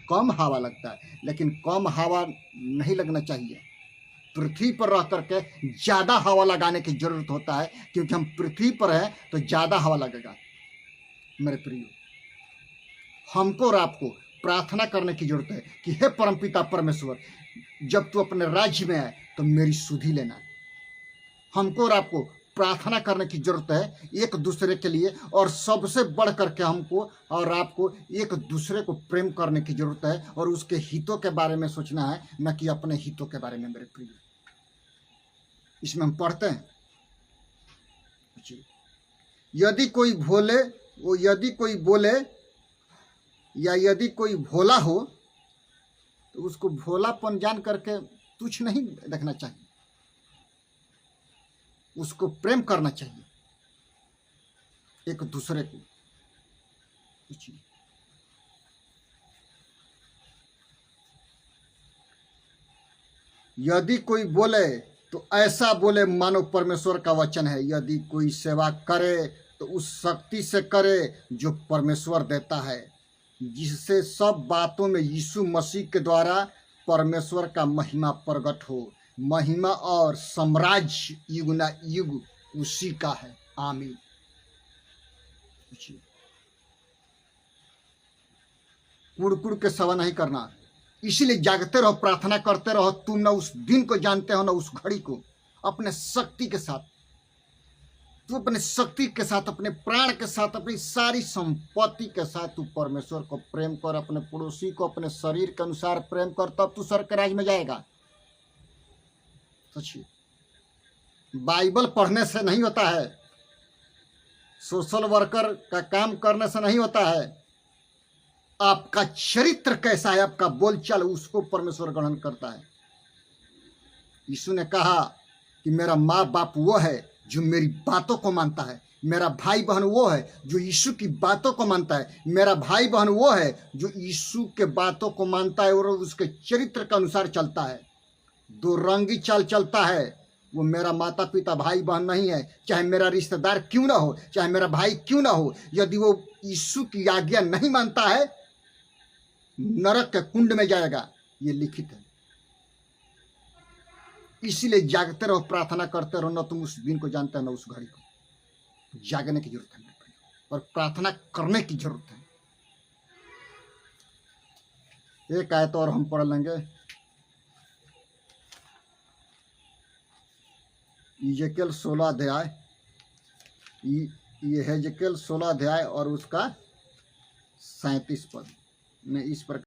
कम हवा लगता है, लेकिन कम हवा नहीं लगना चाहिए। पृथ्वी पर रह करके ज़्यादा हवा लगाने की जरूरत होता है, क्योंकि हम पृथ्वी पर हैं तो ज़्यादा हवा लगेगा। मेरे प्रियो, हमको और आपको प्रार्थना करने की जरूरत है कि हे परमपिता परमेश्वर, जब तू अपने राज्य में आए तो मेरी सुधि लेना। हमको और आपको प्रार्थना करने की जरूरत है एक दूसरे के लिए, और सबसे बढ़ करके हमको और आपको एक दूसरे को प्रेम करने की जरूरत है, और उसके हितों के बारे में सोचना है, न कि अपने हितों के बारे में। मेरे प्रिय, इसमें हम पढ़ते हैं, यदि कोई बोले या यदि कोई भोला हो तो उसको भोलापन जान करके तुच्छ नहीं देखना चाहिए, उसको प्रेम करना चाहिए एक दूसरे को। यदि कोई बोले तो ऐसा बोले मानो परमेश्वर का वचन है। यदि कोई सेवा करे तो उस शक्ति से करे जो परमेश्वर देता है, जिससे सब बातों में यीशु मसीह के द्वारा परमेश्वर का महिमा प्रकट हो। महिमा और साम्राज्य युग ना युग उसी का है। आमीन। कुड़ के सेवा नहीं करना, इसीलिए जागते रहो, प्रार्थना करते रहो। तुम ना उस दिन को जानते हो ना उस घड़ी को। अपने शक्ति के साथ, तू अपने शक्ति के साथ, अपने प्राण के साथ, अपनी सारी संपत्ति के साथ तू परमेश्वर को प्रेम कर, अपने पड़ोसी को अपने शरीर के अनुसार प्रेम कर, तब तू स्वर्ग के राज्य में जाएगा। सोचिए, बाइबल पढ़ने से नहीं होता है, सोशल वर्कर का काम करने से नहीं होता है। आपका चरित्र कैसा है, आपका बोलचाल, उसको परमेश्वर ग्रहण करता है। यीशु ने कहा कि मेरा माँ बाप वो है जो मेरी बातों को मानता है, मेरा भाई बहन वो है जो यीशु की बातों को मानता है, मेरा भाई बहन वो है जो यीशु के बातों को मानता है और उसके चरित्र के अनुसार चलता है। दो रंगी चाल चलता है, वो मेरा माता पिता भाई बहन नहीं है, चाहे मेरा रिश्तेदार क्यों ना हो, चाहे मेरा भाई क्यों ना हो। यदि वो यीशु की आज्ञा नहीं मानता है, नरक के कुंड में जाएगा, ये लिखित है। इसीलिए जागते रहो, प्रार्थना करते रहो। न तुम उस दिन को जानते हो न उस घड़ी को। जागने की जरूरत है और प्रार्थना करने की जरूरत है। एक आयत और हम पढ़ लेंगे, यहेजकेल 16 अध्याय, यहेजकेल 16 अध्याय और उसका 37 पद में इस प्रकार